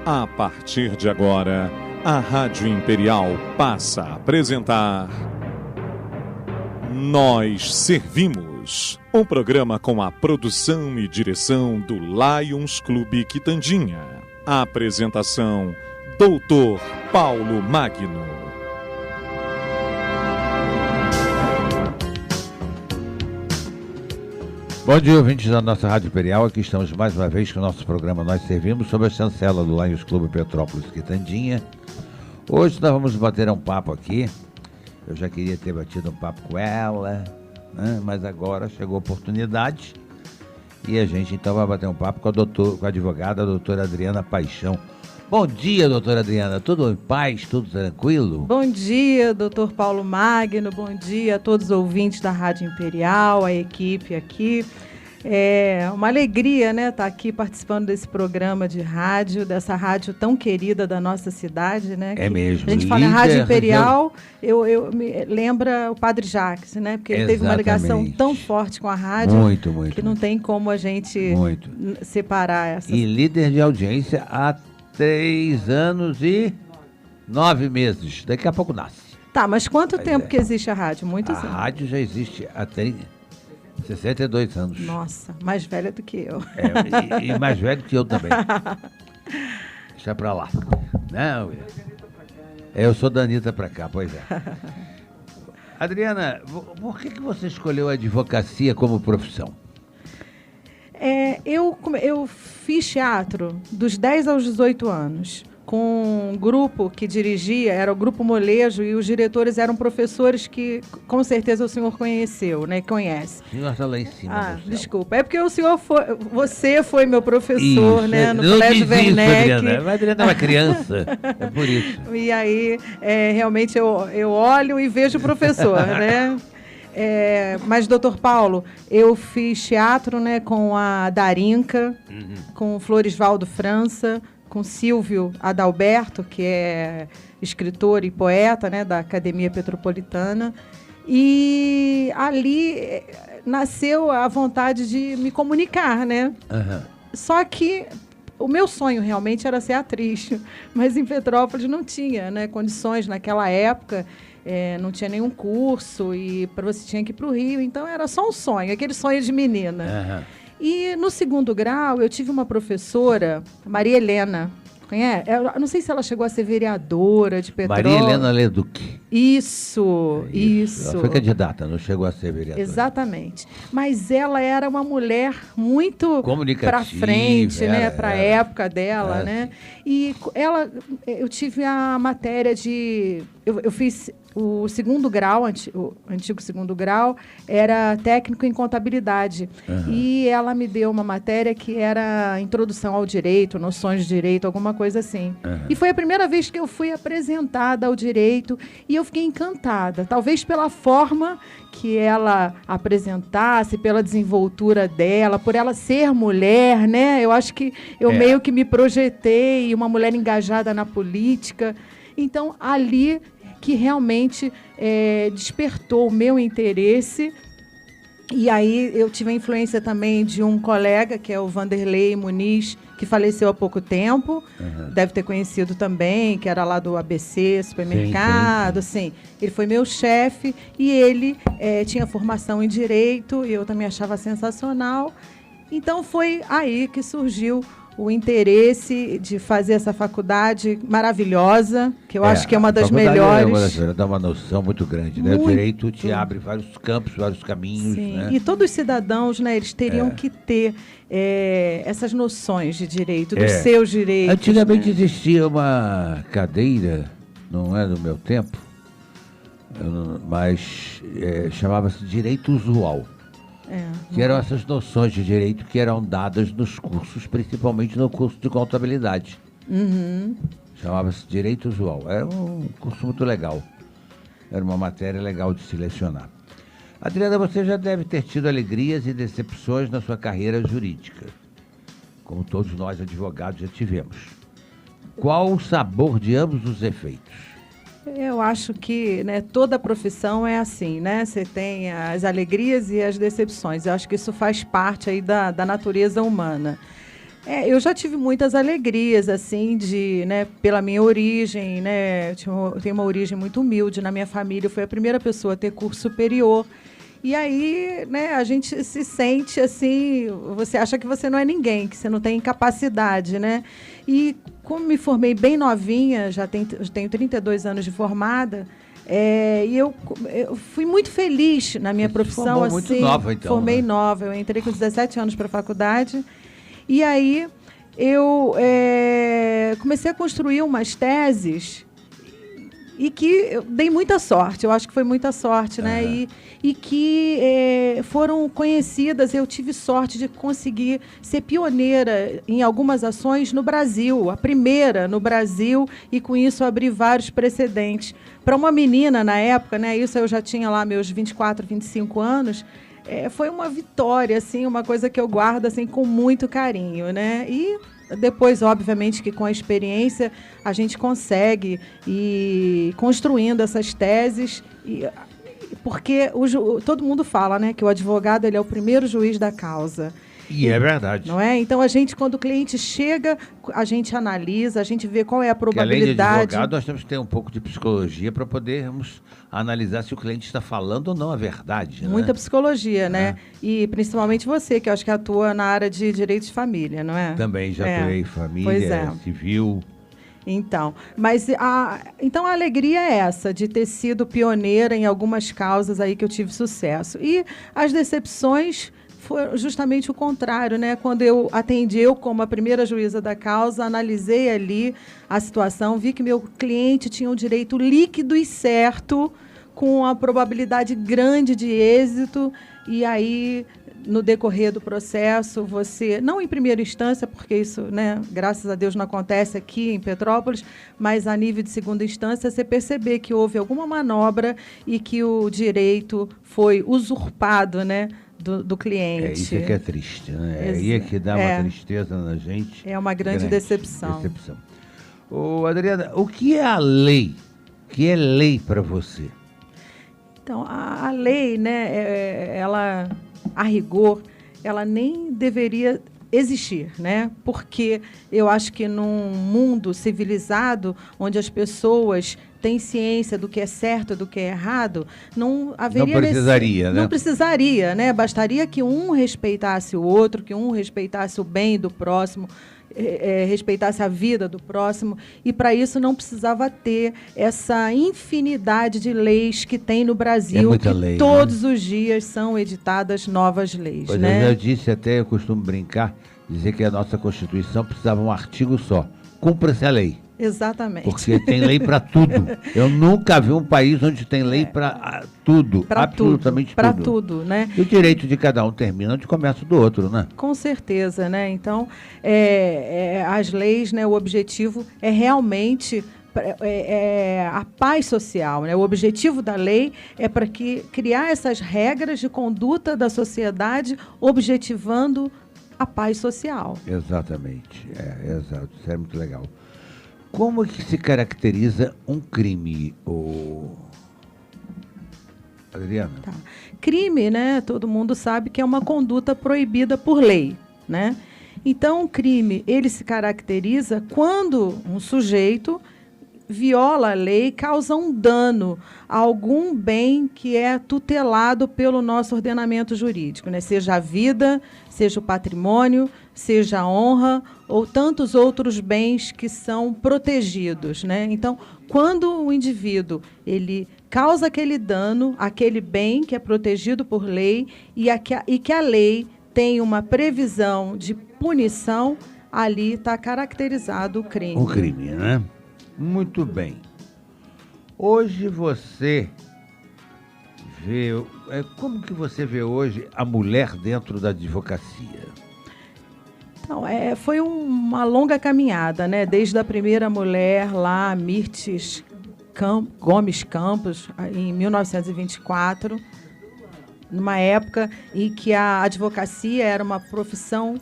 A partir de agora, a Rádio Imperial passa a apresentar Nós Servimos, um programa com a produção e direção do Lions Clube Quitandinha. A apresentação, Dr. Paulo Magno. Bom dia, ouvintes da nossa Rádio Imperial. Aqui estamos mais uma vez com o nosso programa Nós Servimos, sob a chancela do Lions Clube Petrópolis Quitandinha. Hoje nós vamos bater um papo aqui. Eu já queria ter batido um papo com ela, né? Mas agora chegou a oportunidade e a gente então vai bater um papo com a advogada, a doutora Adriana Paixão. Bom dia, doutora Adriana. Tudo em paz? Tudo tranquilo? Bom dia, doutor Paulo Magno. Bom dia a todos os ouvintes da Rádio Imperial, a equipe aqui. É uma alegria, né, estar aqui participando desse programa de rádio, dessa rádio tão querida da nossa cidade, né? É mesmo. A gente fala em Rádio Imperial, eu me lembra o Padre Jacques, né? Porque ele teve uma ligação tão forte com a rádio que não tem como a gente separar essa. E líder de audiência há 3 anos e 9 meses. Daqui a pouco nasce. Tá, mas quanto tempo que existe a rádio? Muitos anos. A rádio já existe há 62 anos. Nossa, mais velha do que eu. E mais velho que eu também. Deixa pra lá. Não, eu sou da Anitta pra cá, pois é. Adriana, por que você escolheu a advocacia como profissão? Eu fiz teatro dos 10 aos 18 anos, com um grupo que dirigia, era o Grupo Molejo, e os diretores eram professores que, com certeza, o senhor conheceu, né? Conhece. O senhor está lá em cima. Desculpa. É porque você foi meu professor, né? No Colégio Werneck. A Adriana é uma criança, é por isso. E aí, realmente, eu olho e vejo o professor, né? Mas, doutor Paulo, eu fiz teatro, né, com a Darinka, com o Florisvaldo França, com Silvio Adalberto, que é escritor e poeta, né, da Academia Petropolitana. E ali nasceu a vontade de me comunicar, né? Só que o meu sonho realmente era ser atriz, mas em Petrópolis não tinha, né, condições naquela época. Não tinha nenhum curso e você tinha que ir para o Rio, então era só um sonho, aquele sonho de menina. E no segundo grau eu tive uma professora, Maria Helena, conhece? Eu não sei se ela chegou a ser vereadora de Petrópolis. Maria Helena Leduc. Isso. Ela foi candidata, não chegou a ser vereadora. Exatamente. Mas ela era uma mulher muito para frente, né? Para a época dela, né? E eu tive a matéria de... Eu fiz o segundo grau, o antigo segundo grau, era técnico em contabilidade. E ela me deu uma matéria que era introdução ao direito, noções de direito, alguma coisa assim. E foi a primeira vez que eu fui apresentada ao direito e eu fiquei encantada. Talvez pela forma que ela apresentasse, pela desenvoltura dela, por ela ser mulher, né? Eu acho que eu meio que me projetei, uma mulher engajada na política. Então, ali que realmente despertou o meu interesse. E aí eu tive a influência também de um colega, que é o Vanderlei Muniz, que faleceu há pouco tempo. Deve ter conhecido também, que era lá do ABC, supermercado. Sim. Ele foi meu chefe e ele tinha formação em Direito e eu também achava sensacional. Então foi aí que surgiu o interesse de fazer essa faculdade maravilhosa, que eu acho que é uma das melhores. Dá uma noção muito grande, né? O direito te abre vários campos, vários caminhos. Sim, né? E todos os cidadãos, né, eles teriam que ter essas noções de direito, dos seus direitos. Antigamente existia uma cadeira, não é do meu tempo, mas chamava-se direito usual. Que eram essas noções de direito que eram dadas nos cursos, principalmente no curso de contabilidade. Chamava-se direito usual. Era um curso muito legal. Era uma matéria legal de se lecionar. Adriana, você já deve ter tido alegrias e decepções na sua carreira jurídica, como todos nós advogados já tivemos. Qual o sabor de ambos os efeitos? Eu acho que, né, toda profissão é assim, né? Você tem as alegrias e as decepções. Eu acho que isso faz parte aí da natureza humana. Eu já tive muitas alegrias, assim, né, pela minha origem, né? Eu tenho uma origem muito humilde na minha família. Eu fui a primeira pessoa a ter curso superior. E aí, né, a gente se sente assim, você acha que você não é ninguém, que você não tem capacidade, né? E como me formei bem novinha, já tenho 32 anos de formada, e eu fui muito feliz na minha profissão. Assim, muito nova, então. Formei nova, eu entrei com 17 anos para a faculdade. E aí eu comecei a construir umas teses e que eu dei muita sorte, eu acho que foi muita sorte, né? E que foram conhecidas, eu tive sorte de conseguir ser pioneira em algumas ações no Brasil, a primeira no Brasil, e com isso abrir vários precedentes. Para uma menina na época, né? Isso eu já tinha lá meus 24, 25 anos, foi uma vitória, assim, uma coisa que eu guardo assim, com muito carinho, né? E depois, obviamente, que com a experiência a gente consegue ir construindo essas teses, porque todo mundo fala, né, que o advogado ele é o primeiro juiz da causa. E é verdade. Não é? Então, quando o cliente chega, a gente analisa, a gente vê qual é a probabilidade. Porque além de advogado, nós temos que ter um pouco de psicologia para podermos analisar se o cliente está falando ou não a verdade. Muita psicologia, né? E principalmente você, que eu acho que atua na área de direito de família, não é? Também já atuei em família, civil. Então, então a alegria é essa, de ter sido pioneira em algumas causas aí que eu tive sucesso. E as decepções foi justamente o contrário, né? Quando eu atendi, como a primeira juíza da causa, analisei ali a situação, vi que meu cliente tinha um direito líquido e certo, com a probabilidade grande de êxito, e aí, no decorrer do processo, você, não em primeira instância, porque isso, né, graças a Deus não acontece aqui em Petrópolis, mas a nível de segunda instância, você perceber que houve alguma manobra e que o direito foi usurpado, né, do cliente. Isso é que é triste, né? Aí é que dá uma tristeza na gente. É uma grande decepção. Ô, Adriana, o que é a lei? O que é lei para você? Então, a lei, né, ela, a rigor, ela nem deveria existir, né? Porque eu acho que num mundo civilizado, onde as pessoas têm ciência do que é certo e do que é errado, não haveria... Não precisaria, né? Não precisaria, né? Bastaria que um respeitasse o outro, que um respeitasse o bem do próximo, respeitasse a vida do próximo, e para isso não precisava ter essa infinidade de leis que tem no Brasil, que lei, todos os dias são editadas novas leis. Pois né? Eu disse até, eu costumo brincar, dizer que a nossa Constituição precisava um artigo só. Cumpra-se a lei. Exatamente. Porque tem lei para tudo. Eu nunca vi um país onde tem lei para tudo, absolutamente tudo. Para tudo, né? E o direito de cada um termina onde começa o do outro, né? Com certeza, né? Então, as leis, né, o objetivo é realmente a paz social, né? O objetivo da lei é para criar essas regras de conduta da sociedade, objetivando a paz social. Exatamente. Exato. Isso é muito legal. Como que se caracteriza um crime, Adriana? Tá. Crime, né? Todo mundo sabe que é uma conduta proibida por lei, né? Então, o crime, ele se caracteriza quando um sujeito viola a lei, causa um dano a algum bem que é tutelado pelo nosso ordenamento jurídico, né? Seja a vida, seja o patrimônio, seja a honra ou tantos outros bens que são protegidos, né? Então, quando o indivíduo ele causa aquele dano, aquele bem que é protegido por lei e que a lei tem uma previsão de punição, ali está caracterizado o crime. O crime, né? Muito bem. Hoje você vê... Como que você vê hoje a mulher dentro da advocacia? Então, foi uma longa caminhada, né? Desde a primeira mulher lá, Mirtes Gomes Campos, em 1924, numa época em que a advocacia era uma profissão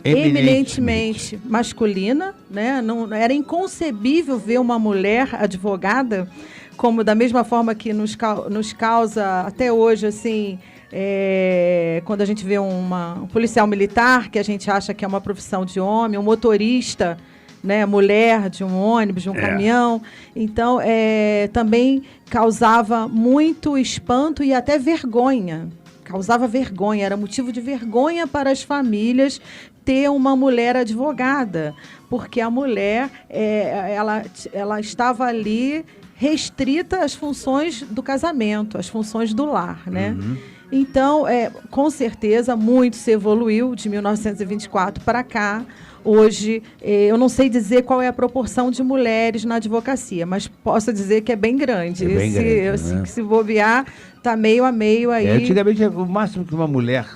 eminentemente masculina, né? Não, era inconcebível ver uma mulher advogada, como da mesma forma que nos causa até hoje assim, quando a gente vê um policial militar, que a gente acha que é uma profissão de homem, um motorista, né, mulher de um ônibus, de um caminhão. Então, também causava muito espanto e até vergonha. Causava vergonha, era motivo de vergonha para as famílias ter uma mulher advogada, porque a mulher ela estava ali restrita às funções do casamento, às funções do lar, né? Uhum. Então, com certeza, muito se evoluiu de 1924 para cá. Hoje, eu não sei dizer qual é a proporção de mulheres na advocacia, mas posso dizer que é bem grande. Se bobear, está meio a meio aí. Antigamente, o máximo que uma mulher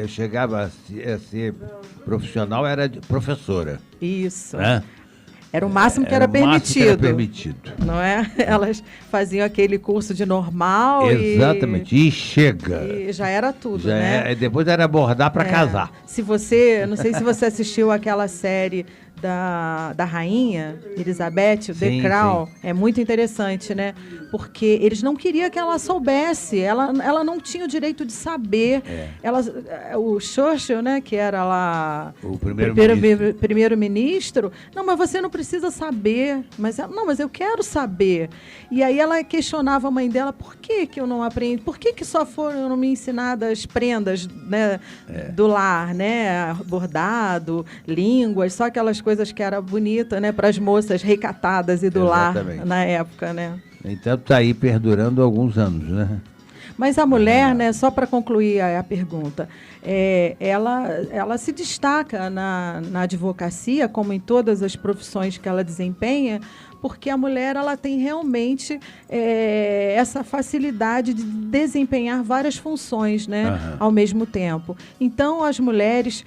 chegava a ser profissional era professora. Isso. Era o máximo que era permitido. Não é? Elas faziam aquele curso de normal. Exatamente. E chega. E já era tudo, né? Depois era abordar para casar. Não sei se você assistiu aquela série da rainha Elizabeth, The Crown. É muito interessante, né? Porque eles não queriam que ela soubesse. Ela não tinha o direito de saber. O Churchill, né, que era lá o primeiro-ministro, não, mas você não precisa saber. Mas eu quero saber. E aí ela questionava a mãe dela, por que eu não aprendi? Por que só foram me ensinadas as prendas, né, do lar, né? Bordado, línguas, só aquelas coisas que eram bonitas, né, para as moças recatadas e do lar na época, né? Então está aí perdurando há alguns anos, né? Mas a mulher, né, só para concluir a pergunta, ela se destaca na advocacia, como em todas as profissões que ela desempenha, porque a mulher ela tem realmente essa facilidade de desempenhar várias funções, né, ao mesmo tempo. Então, as mulheres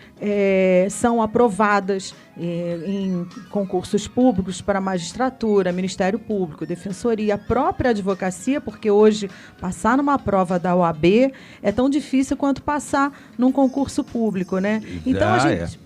são aprovadas em concursos públicos para magistratura, Ministério Público, Defensoria, a própria advocacia, porque hoje passar numa prova da OAB é tão difícil quanto passar num concurso público, né? Então,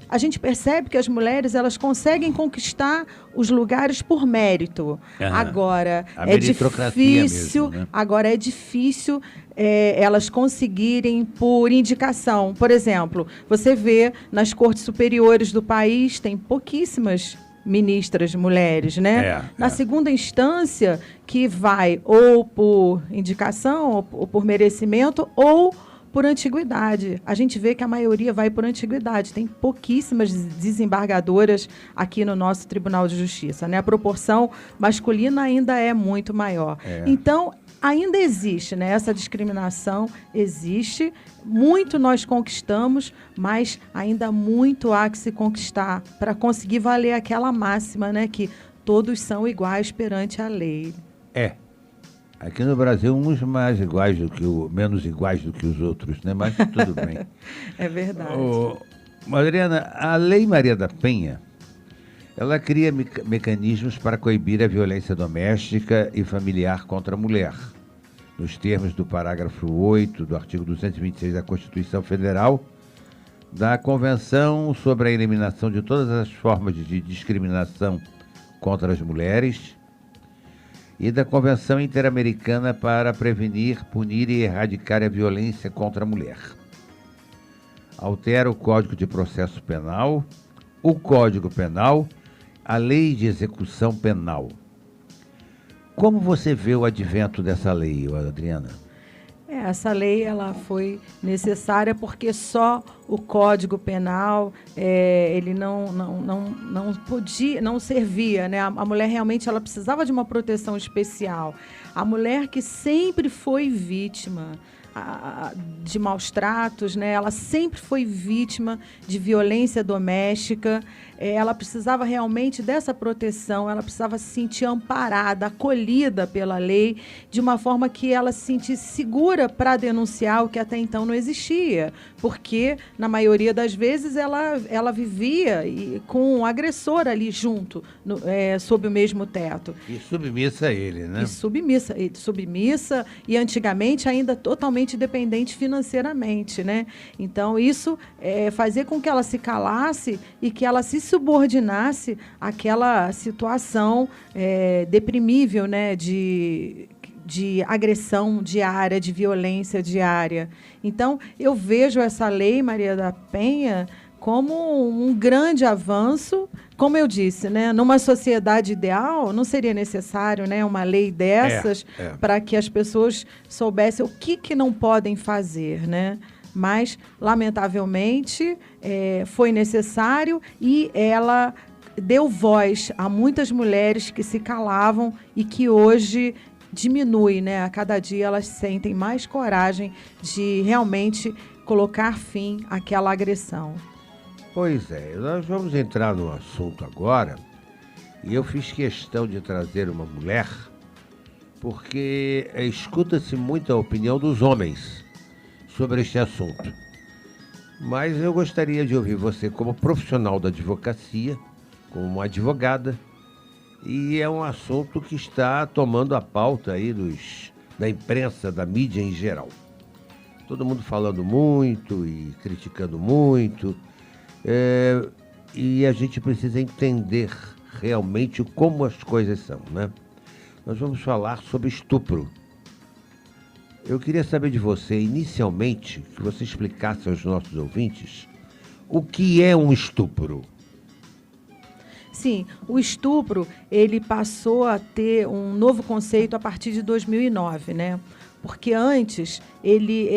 a gente percebe que as mulheres elas conseguem conquistar os lugares por mérito. Agora é difícil, mesmo, né? Agora é difícil elas conseguirem por indicação. Por exemplo, você vê nas cortes superiores do país tem pouquíssimas ministras mulheres, né? Na segunda instância, que vai ou por indicação, ou por merecimento, ou por antiguidade. A gente vê que a maioria vai por antiguidade. Tem pouquíssimas desembargadoras aqui no nosso Tribunal de Justiça, né? A proporção masculina ainda é muito maior. Então, ainda existe, né? Essa discriminação existe. Muito nós conquistamos, mas ainda muito há que se conquistar para conseguir valer aquela máxima, né? Que todos são iguais perante a lei. Aqui no Brasil, uns mais iguais menos iguais do que os outros, né? Mas tudo bem. É verdade. Adriana, a Lei Maria da Penha, ela cria mecanismos para coibir a violência doméstica e familiar contra a mulher, nos termos do parágrafo 8 do artigo 226 da Constituição Federal, da Convenção sobre a Eliminação de todas as formas de discriminação contra as mulheres e da Convenção Interamericana para prevenir, punir e erradicar a violência contra a mulher. Altera o Código de Processo Penal, o Código Penal, a Lei de Execução Penal. Como você vê o advento dessa lei, Adriana? Essa lei ela foi necessária porque só o Código Penal ele não podia, não servia, né? A mulher realmente ela precisava de uma proteção especial. A mulher que sempre foi vítima de maus tratos, né? Ela sempre foi vítima de violência doméstica. Ela precisava realmente dessa proteção, ela precisava se sentir amparada, acolhida pela lei, de uma forma que ela se sentisse segura para denunciar o que até então não existia, porque, na maioria das vezes, ela vivia com o agressor ali junto, sob o mesmo teto. E submissa a ele, né? E submissa, e antigamente ainda totalmente dependente financeiramente, né? Então, isso fazia com que ela se calasse e que ela se subordinasse àquela situação deprimível, né, de agressão diária, de violência diária. Então, eu vejo essa lei Maria da Penha como um grande avanço. Como eu disse, né, numa sociedade ideal, não seria necessário, né, uma lei dessas para que as pessoas soubessem o que não podem fazer, né? Mas, lamentavelmente, foi necessário e ela deu voz a muitas mulheres que se calavam e que hoje diminui, né? A cada dia elas sentem mais coragem de realmente colocar fim àquela agressão. Pois é, nós vamos entrar no assunto agora e eu fiz questão de trazer uma mulher porque escuta-se muito a opinião dos homens sobre este assunto. Mas eu gostaria de ouvir você como profissional da advocacia, como uma advogada, e é um assunto que está tomando a pauta aí da imprensa, da mídia em geral. Todo mundo falando muito e criticando muito, e a gente precisa entender realmente como as coisas são, né? Nós vamos falar sobre estupro. Eu queria saber de você, inicialmente, que você explicasse aos nossos ouvintes o que é um estupro. Sim, o estupro, ele passou a ter um novo conceito a partir de 2009, né? Porque antes ele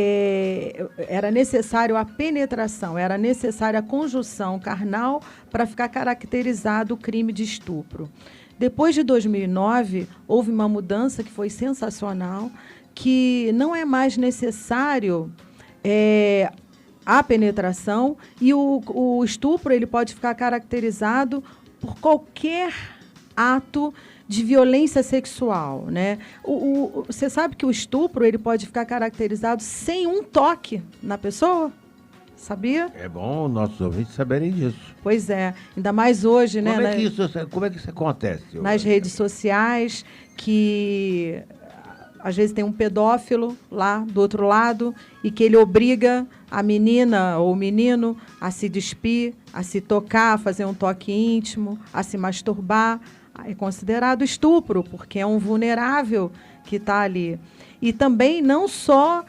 era necessário a penetração, era necessária a conjunção carnal para ficar caracterizado o crime de estupro. Depois de 2009, houve uma mudança que foi sensacional, que não é mais necessário a penetração e o estupro ele pode ficar caracterizado por qualquer ato de violência sexual, né? Você sabe que o estupro ele pode ficar caracterizado sem um toque na pessoa? Sabia? É bom nossos ouvintes saberem disso. Pois é, ainda mais hoje, né? Como é que isso acontece? Nas redes sociais, que às vezes tem um pedófilo lá do outro lado e que ele obriga a menina ou o menino a se despir, a se tocar, a fazer um toque íntimo, a se masturbar. É considerado estupro, porque é um vulnerável que está ali. E também não só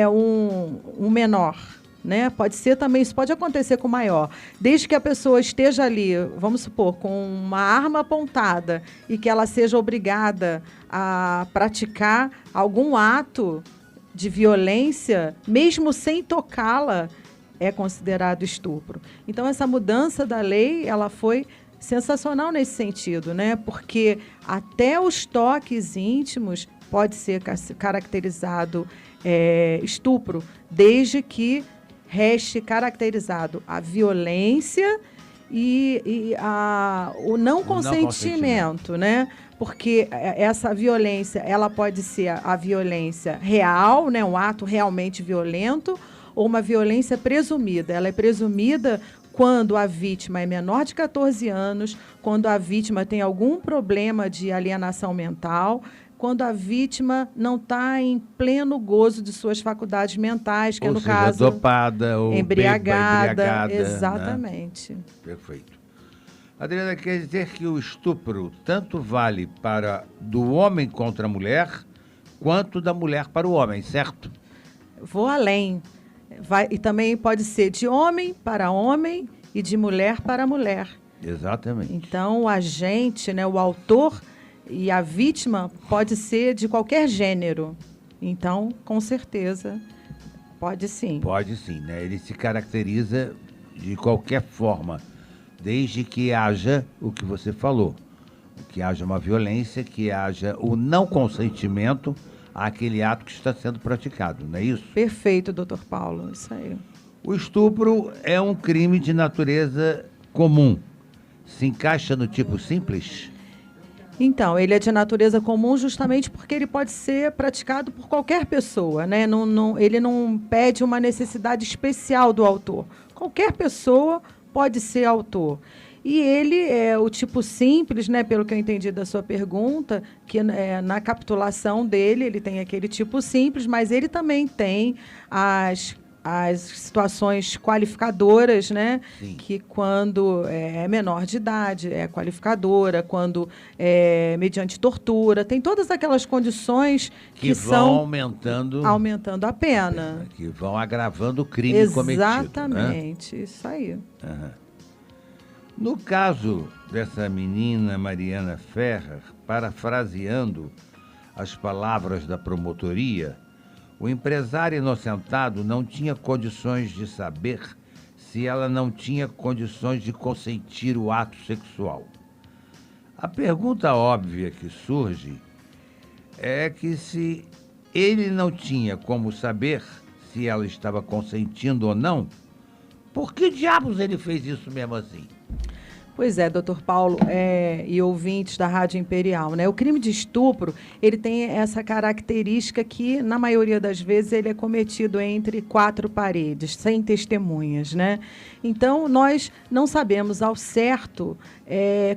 um menor, né? Pode ser também, isso pode acontecer com o maior. Desde que a pessoa esteja ali, vamos supor, com uma arma apontada e que ela seja obrigada a praticar algum ato de violência, mesmo sem tocá-la, é considerado estupro. Então, essa mudança da lei, ela foi sensacional nesse sentido, né? Porque até os toques íntimos pode ser caracterizado estupro, desde que reste caracterizado a violência e o não consentimento, né? Porque essa violência, ela pode ser a violência real, né? Um ato realmente violento, ou uma violência presumida. Ela é presumida quando a vítima é menor de 14 anos, quando a vítima tem algum problema de alienação mental, quando a vítima não está em pleno gozo de suas faculdades mentais, que no caso dopada ou embriagada. Exatamente. Né? Perfeito. Adriana, quer dizer que o estupro tanto vale para do homem contra a mulher, quanto da mulher para o homem, certo? Vou além. E também pode ser de homem para homem e de mulher para mulher. Exatamente. Então, o agente, né, o autor e a vítima pode ser de qualquer gênero. Então, com certeza, pode sim. Pode sim, né? Ele se caracteriza de qualquer forma, desde que haja o que você falou, que haja uma violência, que haja o não consentimento àquele ato que está sendo praticado, não é isso? Perfeito, doutor Paulo, isso aí. O estupro é um crime de natureza comum. Se encaixa no tipo simples? Então, ele é de natureza comum justamente porque ele pode ser praticado por qualquer pessoa, né? Ele não pede uma necessidade especial do autor. Qualquer pessoa pode ser autor. E ele é o tipo simples, né, pelo que eu entendi da sua pergunta, que na capitulação dele ele tem aquele tipo simples, mas ele também tem as situações qualificadoras, né? Sim. Que quando é menor de idade é qualificadora, quando é mediante tortura, tem todas aquelas condições que vão aumentando a pena. Que vão agravando o crime cometido. Exatamente, isso aí. Uhum. No caso dessa menina Mariana Ferrer, parafraseando as palavras da promotoria, o empresário inocentado não tinha condições de saber se ela não tinha condições de consentir o ato sexual. A pergunta óbvia que surge é que se ele não tinha como saber se ela estava consentindo ou não, por que diabos ele fez isso mesmo assim? Pois é, doutor Paulo e ouvintes da Rádio Imperial, né? O crime de estupro, ele tem essa característica que, na maioria das vezes, ele é cometido entre 4 paredes, sem testemunhas, né? Então, nós não sabemos ao certo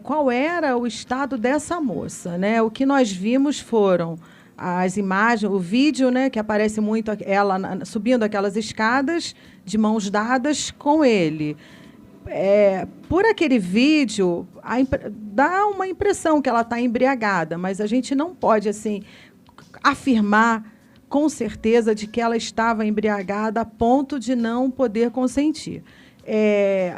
qual era o estado dessa moça, né? O que nós vimos foram as imagens, o vídeo, né, que aparece muito ela subindo aquelas escadas, de mãos dadas com ele. Por aquele vídeo, dá uma impressão que ela está embriagada, mas a gente não pode assim afirmar com certeza de que ela estava embriagada a ponto de não poder consentir.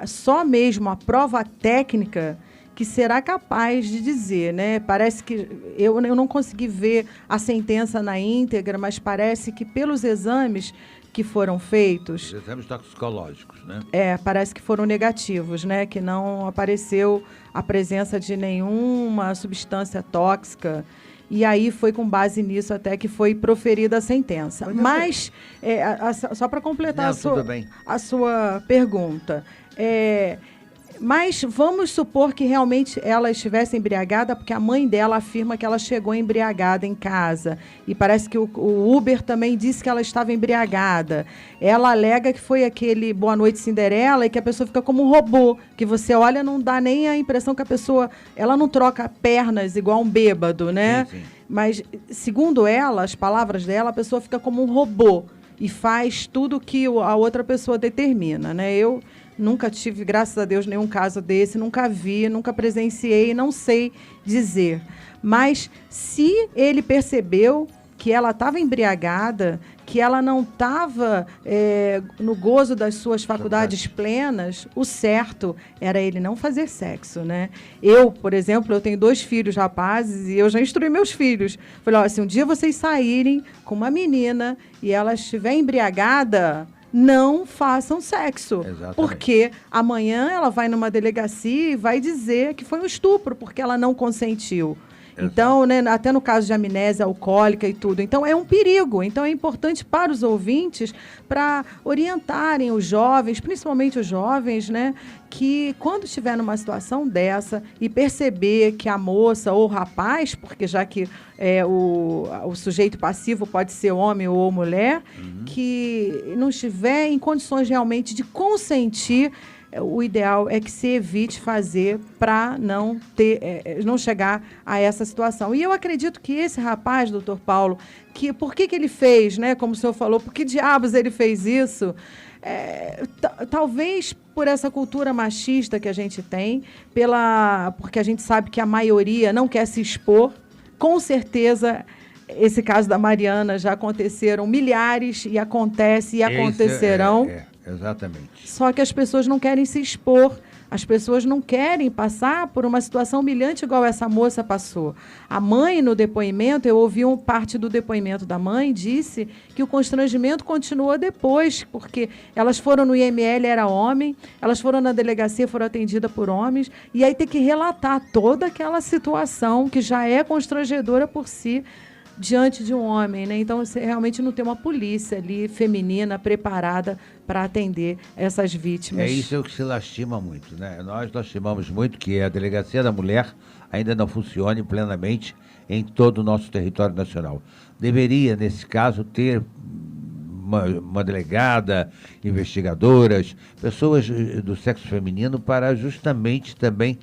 Só mesmo a prova técnica que será capaz de dizer, né? Parece que eu não consegui ver a sentença na íntegra, mas parece que pelos exames que foram feitos... Os exames toxicológicos, né? Parece que foram negativos, né? Que não apareceu a presença de nenhuma substância tóxica. E aí foi com base nisso até que foi proferida a sentença. Mas só para completar a sua pergunta... Mas vamos supor que realmente ela estivesse embriagada, porque a mãe dela afirma que ela chegou embriagada em casa. E parece que o Uber também disse que ela estava embriagada. Ela alega que foi aquele Boa Noite Cinderela e que a pessoa fica como um robô, que você olha, não dá nem a impressão que a pessoa... Ela não troca pernas igual um bêbado, né? Sim. Mas, segundo ela, as palavras dela, a pessoa fica como um robô e faz tudo que a outra pessoa determina, né? Eu nunca tive, graças a Deus, nenhum caso desse, nunca vi, nunca presenciei, não sei dizer. Mas se ele percebeu que ela estava embriagada, que ela não estava no gozo das suas faculdades plenas, o certo era ele não fazer sexo, né? Eu, por exemplo, eu tenho 2 filhos rapazes e eu já instruí meus filhos. Falei, se um dia vocês saírem com uma menina e ela estiver embriagada... não façam sexo. Exatamente. Porque amanhã ela vai numa delegacia e vai dizer que foi um estupro, porque ela não consentiu. Exato. Então, né, até no caso de amnésia alcoólica e tudo. Então, é um perigo. Então, é importante para os ouvintes, para orientarem os jovens, principalmente os jovens, né, que quando estiver numa situação dessa e perceber que a moça ou o rapaz, porque já que o sujeito passivo pode ser homem ou mulher, que não estiver em condições realmente de consentir, o ideal é que se evite fazer para não chegar a essa situação. E eu acredito que esse rapaz, doutor Paulo, por que ele fez, né, como o senhor falou, por que diabos ele fez isso? Talvez por essa cultura machista que a gente tem, porque a gente sabe que a maioria não quer se expor. Com certeza, esse caso da Mariana já aconteceram milhares e acontece e acontecerão. Exatamente. Só que as pessoas não querem se expor, as pessoas não querem passar por uma situação humilhante igual essa moça passou. A mãe, no depoimento, eu ouvi parte do depoimento da mãe, disse que o constrangimento continuou depois, porque elas foram no IML, era homem, elas foram na delegacia, foram atendidas por homens, e aí tem que relatar toda aquela situação que já é constrangedora por si, diante de um homem, né? Então, você realmente não tem uma polícia ali feminina preparada para atender essas vítimas. Isso que se lastima muito, né? Nós lastimamos muito que a Delegacia da Mulher ainda não funcione plenamente em todo o nosso território nacional. Deveria, nesse caso, ter uma delegada, investigadoras, pessoas do sexo feminino para justamente também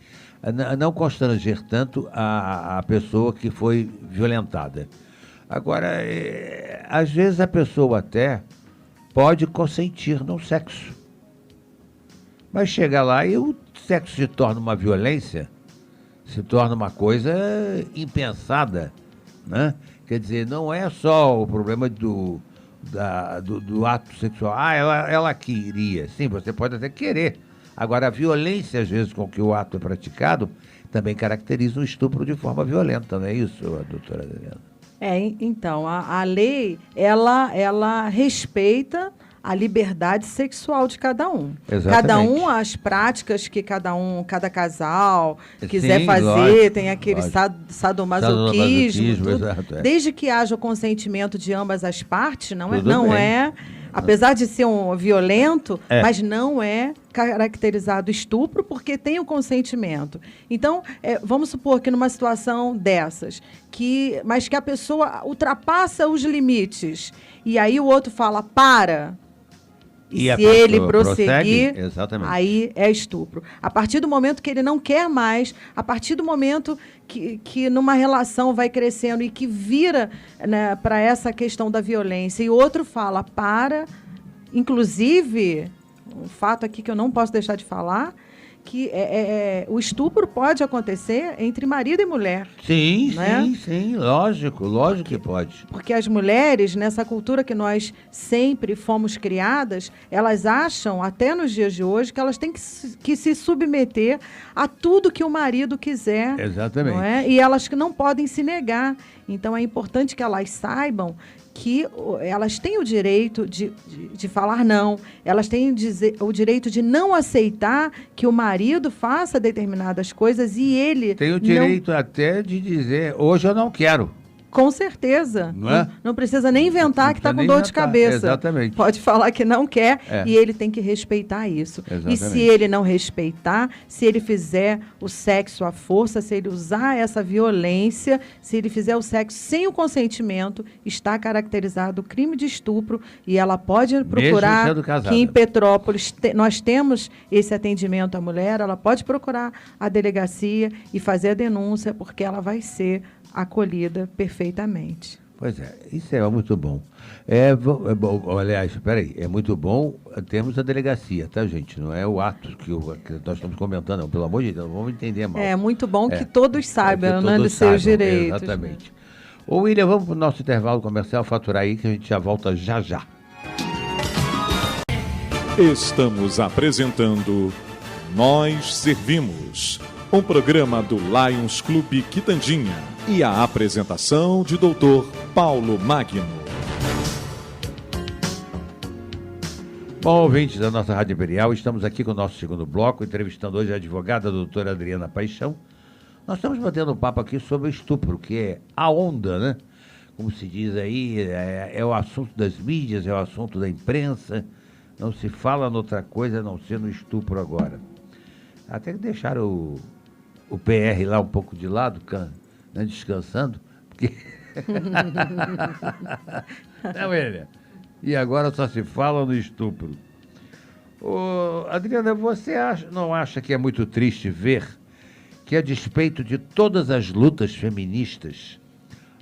não constranger tanto a pessoa que foi violentada. Agora, às vezes a pessoa até pode consentir no sexo. Mas chega lá e o sexo se torna uma violência, se torna uma coisa impensada, né? Quer dizer, não é só o problema do ato sexual. Ela queria. Sim, você pode até querer. Agora, a violência, às vezes, com que o ato é praticado, também caracteriza um estupro de forma violenta, não é isso, doutora Adriana? Então, a lei, ela respeita a liberdade sexual de cada um. Exatamente. Cada um, as práticas que cada casal quiser fazer, lógico, tem aquele sadomasoquismo, exato, desde que haja o consentimento de ambas as partes, não é, apesar de ser um violento, mas não é caracterizado estupro porque tem o consentimento. Então, vamos supor que numa situação dessas, mas que a pessoa ultrapassa os limites, e aí o outro fala, para... E se ele prosseguir, aí é estupro. A partir do momento que ele não quer mais, a partir do momento que numa relação vai crescendo e que vira, né, para essa questão da violência, e o outro fala, para, inclusive, um fato aqui que eu não posso deixar de falar, que o estupro pode acontecer entre marido e mulher. Sim, né? sim, lógico que pode. Porque as mulheres, nessa cultura que nós sempre fomos criadas, elas acham, até nos dias de hoje, que elas têm que se submeter a tudo que o marido quiser. Exatamente. Não é? E elas que não podem se negar. Então, é importante que elas saibam que elas têm o direito de falar não, elas têm o direito de não aceitar que o marido faça determinadas coisas e ele... Tem o direito até de dizer, hoje eu não quero. Com certeza. Não precisa nem inventar que está com dor de cabeça. Exatamente. Pode falar que não quer e ele tem que respeitar isso. Exatamente. E se ele não respeitar, se ele fizer o sexo à força, se ele usar essa violência, se ele fizer o sexo sem o consentimento, está caracterizado o crime de estupro e ela pode procurar, que em Petrópolis nós temos esse atendimento à mulher, ela pode procurar a delegacia e fazer a denúncia, porque ela vai ser acolhida perfeitamente. Pois é, isso é muito bom. Aliás, espera aí, é muito bom termos a delegacia, tá, gente? Não é o ato que nós estamos comentando, não, pelo amor de Deus, não vamos entender mal. É muito bom que todos saibam, né, dos seus direitos. Exatamente. Ô, William, vamos para o nosso intervalo comercial, faturar aí, que a gente já volta já. Estamos apresentando Nós Servimos, um programa do Lions Clube Quitandinha e a apresentação de Dr. Paulo Magno. Bom, ouvintes da nossa Rádio Imperial, estamos aqui com o nosso segundo bloco, entrevistando hoje a advogada a doutora Adriana Paixão. Nós estamos batendo um papo aqui sobre estupro, que é a onda, né? Como se diz aí, é o assunto das mídias, é o assunto da imprensa, não se fala noutra coisa a não ser no estupro agora. Até que deixaram o PR lá um pouco de lado, né, descansando, porque... Não, William? E agora só se fala no estupro. Adriana, você não acha que é muito triste ver que, a despeito de todas as lutas feministas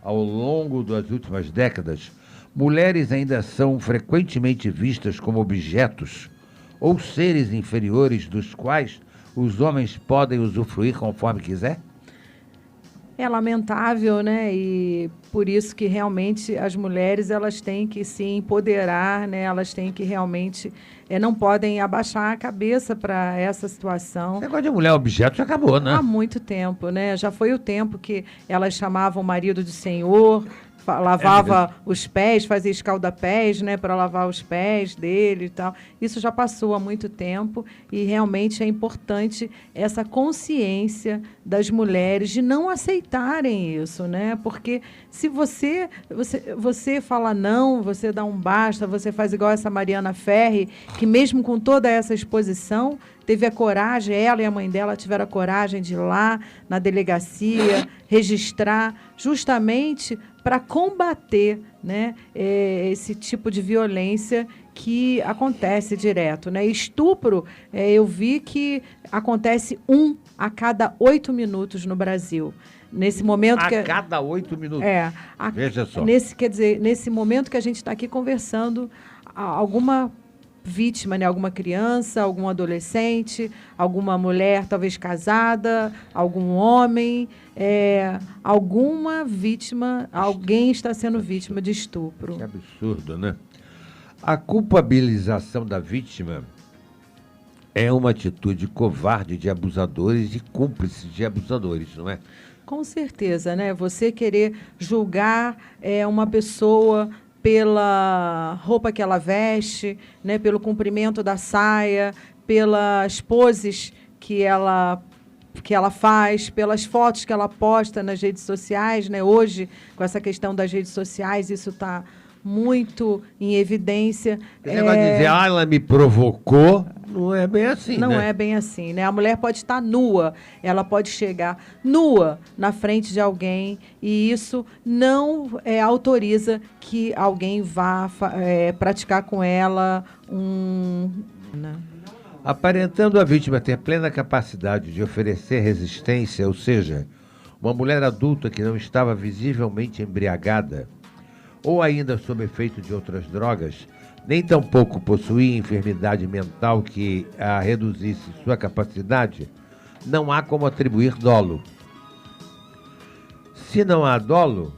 ao longo das últimas décadas, mulheres ainda são frequentemente vistas como objetos ou seres inferiores dos quais os homens podem usufruir conforme quiser? É lamentável, né? E por isso que realmente as mulheres elas têm que se empoderar, né? Elas têm que realmente não podem abaixar a cabeça para essa situação. Esse negócio de mulher objeto já acabou, né? Há muito tempo, né? Já foi o tempo que elas chamavam o marido de senhor, lavava os pés, fazia escalda-pés, né, para lavar os pés dele e tal. Isso já passou há muito tempo e realmente é importante essa consciência das mulheres de não aceitarem isso, né? Porque se você fala não, você dá um basta, você faz igual essa Mariana Ferri, que mesmo com toda essa exposição, teve a coragem, ela e a mãe dela tiveram a coragem de ir lá na delegacia, registrar, justamente para combater, né, esse tipo de violência que acontece direto, né? Estupro, eu vi que acontece 1 a cada 8 minutos no Brasil. Nesse momento cada 8 minutos? Veja só. Quer dizer, nesse momento que a gente está aqui conversando, alguma vítima, né? Alguma criança, algum adolescente, alguma mulher talvez casada, algum homem, alguma vítima, alguém está sendo vítima de estupro. Que absurdo, né? A culpabilização da vítima é uma atitude covarde de abusadores e cúmplices de abusadores, não é? Com certeza, né? Você querer julgar uma pessoa pela roupa que ela veste, né? Pelo comprimento da saia, pelas poses que ela faz, pelas fotos que ela posta nas redes sociais, né? Hoje, com essa questão das redes sociais, isso está muito em evidência. Você vai dizer, ela me provocou, não é bem assim, não, né? Não é bem assim, né? A mulher pode estar nua, ela pode chegar nua na frente de alguém e isso não autoriza que alguém vá praticar com ela Aparentando a vítima ter plena capacidade de oferecer resistência, ou seja, uma mulher adulta que não estava visivelmente embriagada, ou ainda sob efeito de outras drogas, nem tampouco possuía enfermidade mental que a reduzisse sua capacidade, não há como atribuir dolo. Se não há dolo,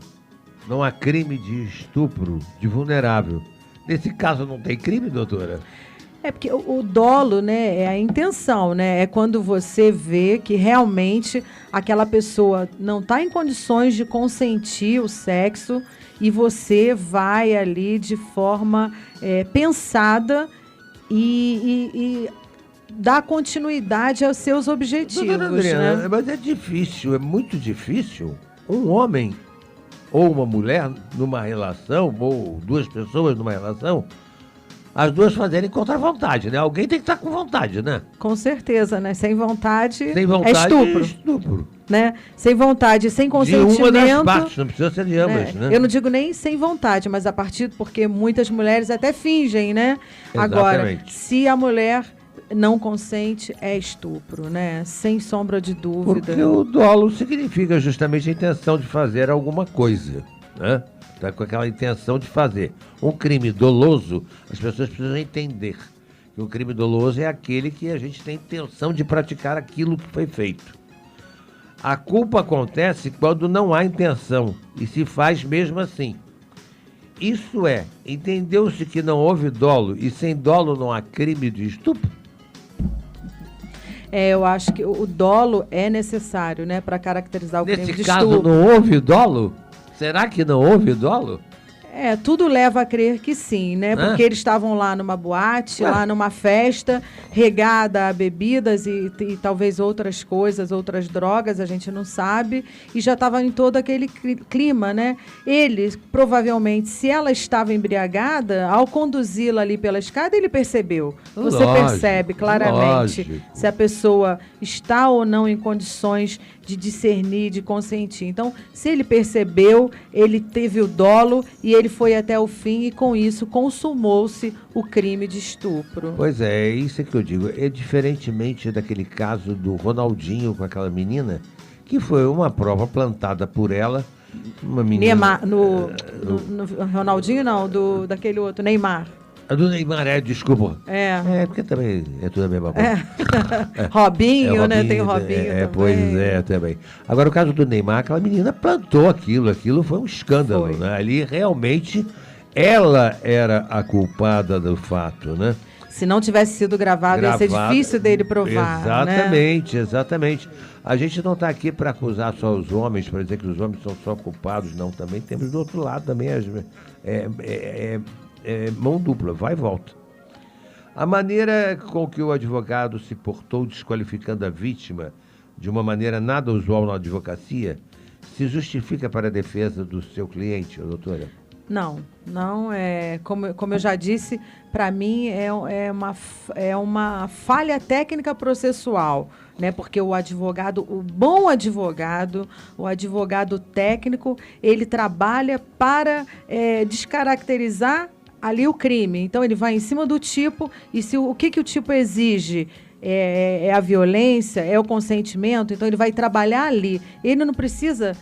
não há crime de estupro de vulnerável. Nesse caso não tem crime, doutora? É porque o dolo, né, é a intenção, né? É quando você vê que realmente aquela pessoa não está em condições de consentir o sexo e você vai ali de forma pensada e dá continuidade aos seus objetivos. Doutora Adriana, né? Mas é difícil, é muito difícil um homem ou uma mulher numa relação, ou duas pessoas numa relação, as duas fazerem contra a vontade, né? Alguém tem que estar com vontade, né? Com certeza, né? Sem vontade é estupro. Né? Sem vontade, sem consentimento. De uma das partes, não precisa ser de ambas, né? Eu não digo nem sem vontade, mas a partir, porque muitas mulheres até fingem, né? Exatamente. Agora, se a mulher não consente, é estupro, né? Sem sombra de dúvida. Porque o dolo significa justamente a intenção de fazer alguma coisa, né? Está com aquela intenção de fazer. Um crime doloso, as pessoas precisam entender que um crime doloso é aquele que a gente tem intenção de praticar aquilo que foi feito. A culpa acontece quando não há intenção e se faz mesmo assim. Isso é, entendeu-se que não houve dolo e sem dolo não há crime de estupro? Eu acho que o dolo é necessário, né, para caracterizar o crime de estupro. Nesse caso não houve dolo? Será que não houve dolo? Tudo leva a crer que sim, né? Porque eles estavam lá numa boate, lá numa festa, regada a bebidas e talvez outras coisas, outras drogas, a gente não sabe, e já estava em todo aquele clima, né? Ele, provavelmente, se ela estava embriagada, ao conduzi-la ali pela escada, ele percebeu. Você percebe claramente se a pessoa está ou não em condições de discernir, de consentir. Então, se ele percebeu, ele teve o dolo e ele foi até o fim e, com isso, consumou-se o crime de estupro. Pois é isso que eu digo. É diferentemente daquele caso do Ronaldinho com aquela menina, que foi uma prova plantada por ela, uma menina... No Ronaldinho, não, daquele outro, Neymar. A do Neymar, desculpa. Porque também é tudo a mesma coisa. Robinho, né? Tem o Robinho também. Pois é, também. Agora, o caso do Neymar, aquela menina plantou aquilo foi um escândalo, né? Ali, realmente, ela era a culpada do fato, né? Se não tivesse sido gravado, ia ser difícil dele provar, Exatamente. A gente não está aqui para acusar só os homens, para dizer que os homens são só culpados, não. Também temos do outro lado também mão dupla, vai e volta. A maneira com que o advogado se portou desqualificando a vítima de uma maneira nada usual na advocacia se justifica para a defesa do seu cliente, doutora? Não é, como eu já disse, para mim é uma falha técnica processual, né? Porque o bom advogado, o advogado técnico, ele trabalha para descaracterizar ali o crime. Então ele vai em cima do tipo e o que o tipo exige é a violência, é o consentimento, então ele vai trabalhar ali. Ele não precisa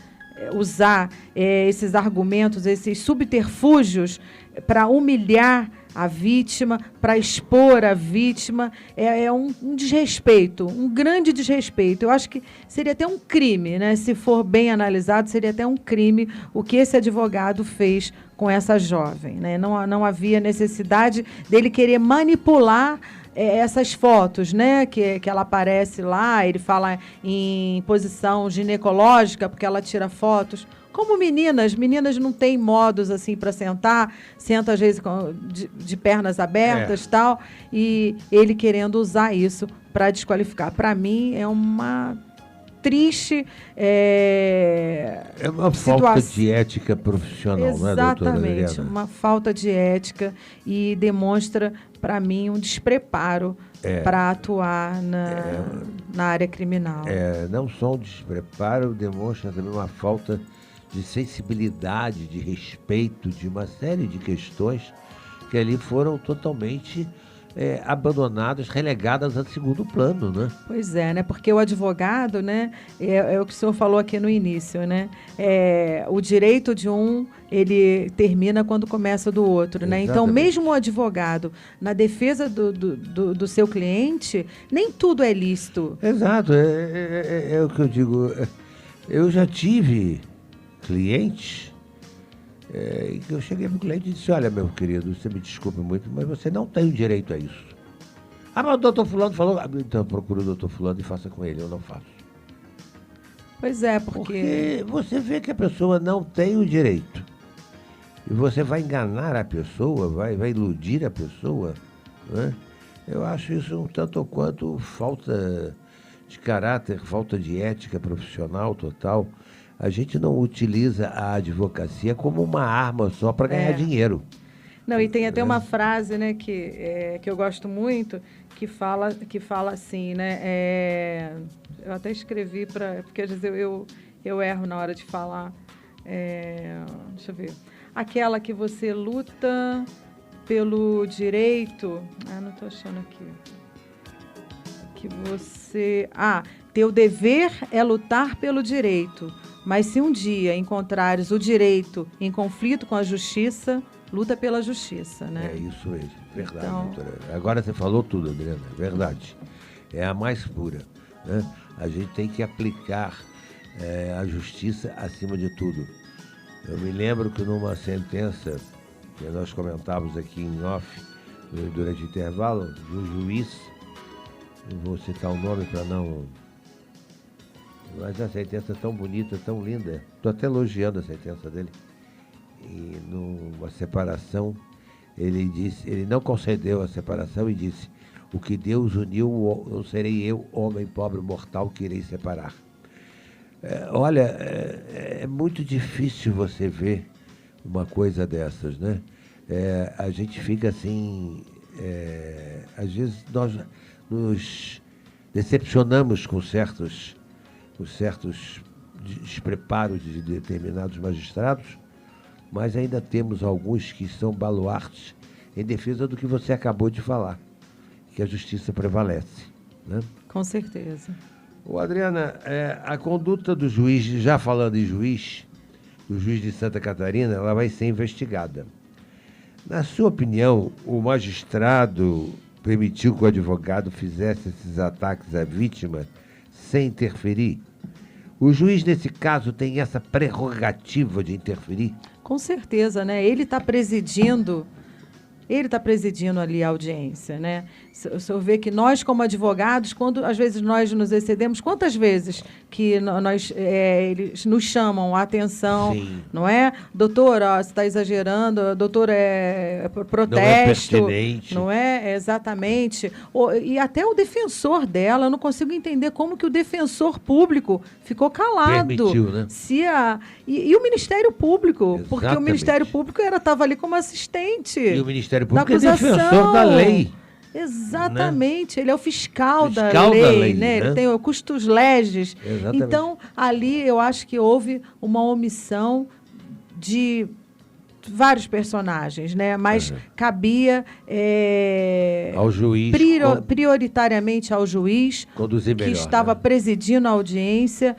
usar esses argumentos, esses subterfúgios para humilhar a vítima, para expor a vítima. É um desrespeito, um grande desrespeito. Eu acho que seria até um crime, né? Se for bem analisado, seria até um crime o que esse advogado fez com essa jovem, né? Não havia necessidade dele querer manipular essas fotos, né, que ela aparece lá, ele fala em posição ginecológica, porque ela tira fotos. Como meninas não têm modos assim para sentar, senta às vezes de pernas abertas e tal, e ele querendo usar isso para desqualificar. Para mim, é uma triste é uma falta de ética profissional, exatamente, não é, doutora Adriana? Exatamente, uma falta de ética e demonstra, para mim, um despreparo para atuar na área criminal. Não só um despreparo, demonstra também uma falta de sensibilidade, de respeito, de uma série de questões que ali foram totalmente abandonadas, relegadas a segundo plano, né? Pois é, né? Porque o advogado, né? É o que o senhor falou aqui no início, né? O direito de um, ele termina quando começa do outro, né? Então, mesmo o advogado, na defesa do seu cliente, nem tudo é lícito. Exato, é o que eu digo. Eu já tive clientes que eu cheguei para o cliente e disse: olha, meu querido, você me desculpe muito, mas você não tem o direito a isso. Ah, mas o doutor fulano falou, então procura o doutor fulano e faça com ele, eu não faço. Pois é, porque você vê que a pessoa não tem o direito e você vai enganar a pessoa, vai iludir a pessoa, né? Eu acho isso um tanto ou quanto falta de caráter, falta de ética profissional total. A gente não utiliza a advocacia como uma arma só para ganhar dinheiro. Não, e tem até uma frase, né, que eu gosto muito, que fala assim, né? Eu até escrevi porque às vezes eu erro na hora de falar. Deixa eu ver. Aquela que você luta pelo direito. Não estou achando aqui. Que você. Teu dever é lutar pelo direito. Mas se um dia encontrares o direito em conflito com a justiça, luta pela justiça, né? É isso mesmo, verdade, doutora. Agora você falou tudo, Adriana, verdade. É a mais pura, né? A gente tem que aplicar a justiça acima de tudo. Eu me lembro que numa sentença que nós comentávamos aqui em off, durante o intervalo, de um juiz, não vou citar o nome para não... Mas a sentença tão bonita, tão linda. Estou até elogiando a sentença dele. E numa separação, ele não concedeu a separação e disse: o que Deus uniu, não serei eu, homem pobre mortal, que irei separar. Olha, é muito difícil você ver uma coisa dessas, né? A gente fica assim... às vezes nós nos decepcionamos com certos despreparos de determinados magistrados, mas ainda temos alguns que são baluartes em defesa do que você acabou de falar, que a justiça prevalece, né? Com certeza. Adriana, a conduta do juiz, já falando em juiz, do juiz de Santa Catarina, ela vai ser investigada. Na sua opinião, o magistrado permitiu que o advogado fizesse esses ataques à vítima sem interferir? O juiz, nesse caso, tem essa prerrogativa de interferir? Com certeza, né? Ele está presidindo ali a audiência, né? O senhor vê que nós, como advogados, quando às vezes nós nos excedemos, quantas vezes que eles nos chamam a atenção, sim, não é? Doutor, você está exagerando, doutor, protesto. Não é pertinente. Não é? Exatamente. E até o defensor dela, eu não consigo entender como que o defensor público ficou calado. Permitiu, né? E o Ministério Público, exatamente, porque o Ministério Público estava ali como assistente. E o Ministério Público é defensor da lei. Exatamente, né? Ele é o fiscal da lei, né? Ele tem o custos legis. Exatamente. Então, ali eu acho que houve uma omissão de vários personagens, né? Mas cabia ao juiz, prioritariamente ao juiz conduzir melhor, que estava presidindo a audiência,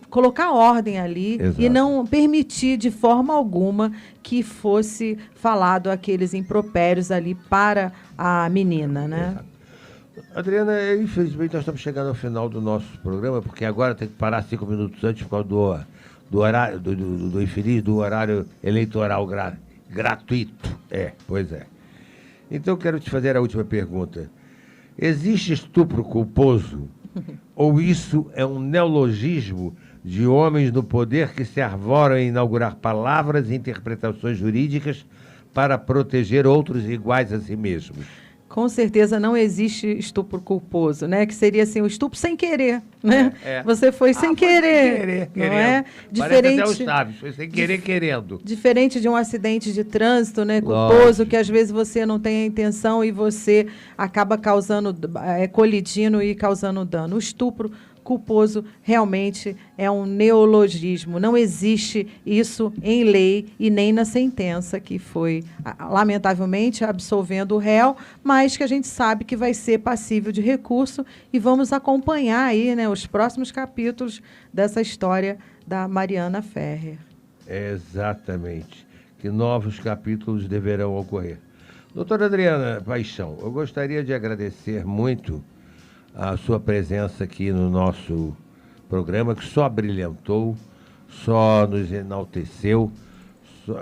colocar ordem ali. Exato. E não permitir de forma alguma que fosse falado aqueles impropérios ali para a menina, né? Exato. Adriana, infelizmente nós estamos chegando ao final do nosso programa, porque agora tem que parar 5 minutos antes por causa do horário do infeliz, do horário eleitoral gratuito. Pois é. Então eu quero te fazer a última pergunta. Existe estupro culposo? Ou isso é um neologismo de homens no poder que se arvoram em inaugurar palavras e interpretações jurídicas para proteger outros iguais a si mesmos? Com certeza não existe estupro culposo, né? Que seria assim, o estupro sem querer, né? Você foi sem querer, não é? Diferente, até os sábios, foi sem querer, querendo. Diferente de um acidente de trânsito, né? Culposo, que às vezes você não tem a intenção e você acaba colidindo e causando dano. O estupro culposo realmente é um neologismo. Não existe isso em lei e nem na sentença que foi, lamentavelmente, absolvendo o réu, mas que a gente sabe que vai ser passível de recurso e vamos acompanhar aí, né, os próximos capítulos dessa história da Mariana Ferrer. Exatamente. Que novos capítulos deverão ocorrer. Doutora Adriana Paixão, eu gostaria de agradecer muito a sua presença aqui no nosso programa, que só brilhantou, só nos enalteceu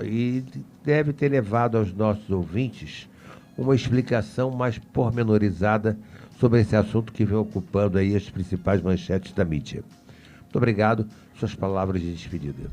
e deve ter levado aos nossos ouvintes uma explicação mais pormenorizada sobre esse assunto que vem ocupando aí as principais manchetes da mídia. Muito obrigado. Suas palavras de despedida.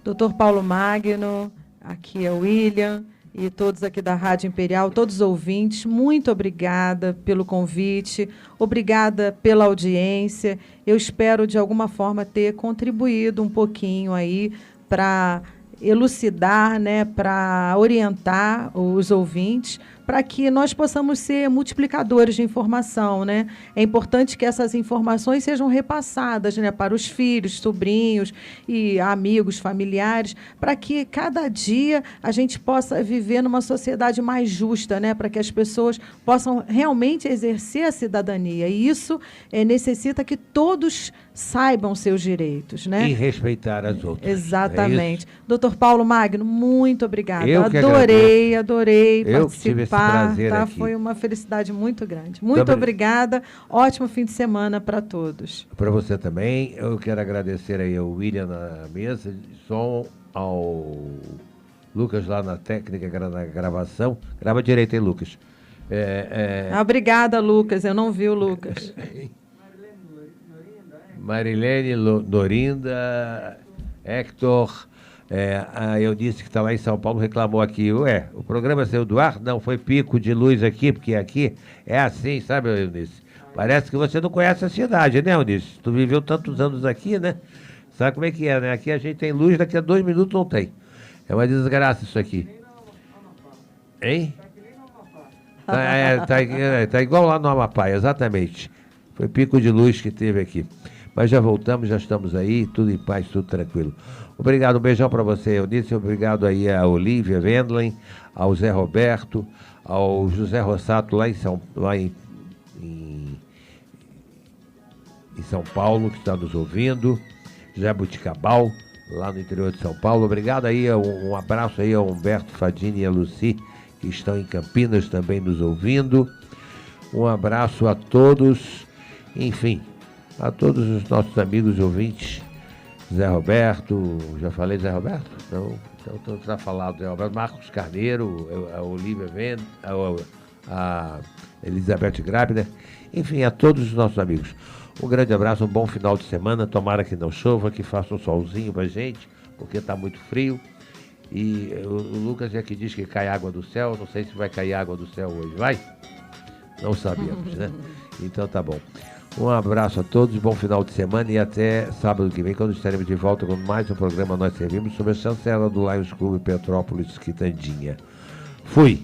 Dr. Paulo Magno, aqui é o William, e todos aqui da Rádio Imperial, todos os ouvintes, muito obrigada pelo convite, obrigada pela audiência. Eu espero, de alguma forma, ter contribuído um pouquinho aí para elucidar, né, para orientar os ouvintes, para que nós possamos ser multiplicadores de informação, né? É importante que essas informações sejam repassadas, né, para os filhos, sobrinhos e amigos, familiares, para que cada dia a gente possa viver numa sociedade mais justa, né, para que as pessoas possam realmente exercer a cidadania. E isso necessita que todos saibam seus direitos, né? E respeitar as outras. Exatamente. Doutor Paulo Magno, muito obrigada. Adorei participar. Prazer aqui. Foi uma felicidade muito grande. Muito obrigada. Ótimo fim de semana para todos. Para você também. Eu quero agradecer aí ao William na mesa de som, ao Lucas lá na técnica, na gravação. Grava direito, hein, Lucas? Obrigada, Lucas. Eu não vi o Lucas. Marilene Dorinda, Hector... a Eunice, que está lá em São Paulo, reclamou aqui. O programa saiu do ar? Não, foi pico de luz aqui, porque aqui é assim, sabe, Eunice? Parece que você não conhece a cidade, né, Eunice? Tu viveu tantos anos aqui, né? Sabe como é que é, né? Aqui a gente tem luz, daqui a 2 minutos não tem. É uma desgraça isso aqui. Hein? Tá igual lá no Amapá, exatamente. Foi pico de luz que teve aqui. Mas já voltamos, já estamos aí, tudo em paz, tudo tranquilo. Obrigado, um beijão para você, Eunice. Obrigado aí a Olívia Wendlen, ao Zé Roberto, ao José Rossato lá em São Paulo, que está nos ouvindo. Jabuticabal, lá no interior de São Paulo. Obrigado aí, um abraço aí ao Humberto Fadini e a Luci, que estão em Campinas também nos ouvindo. Um abraço a todos, enfim, a todos os nossos amigos e ouvintes. Zé Roberto, já falei Zé Roberto? Não, então está falado Zé Roberto, Marcos Carneiro, a Olívia Vend, a Elizabeth Grabner, enfim, a todos os nossos amigos. Um grande abraço, um bom final de semana, tomara que não chova, que faça um solzinho pra gente, porque está muito frio. E o Lucas já que diz que cai água do céu, não sei se vai cair água do céu hoje, vai? Não sabemos, né? Então tá bom. Um abraço a todos, bom final de semana e até sábado que vem, quando estaremos de volta com mais um programa Nós Servimos, sobre a chancela do Lions Clube Petrópolis Quitandinha. Fui!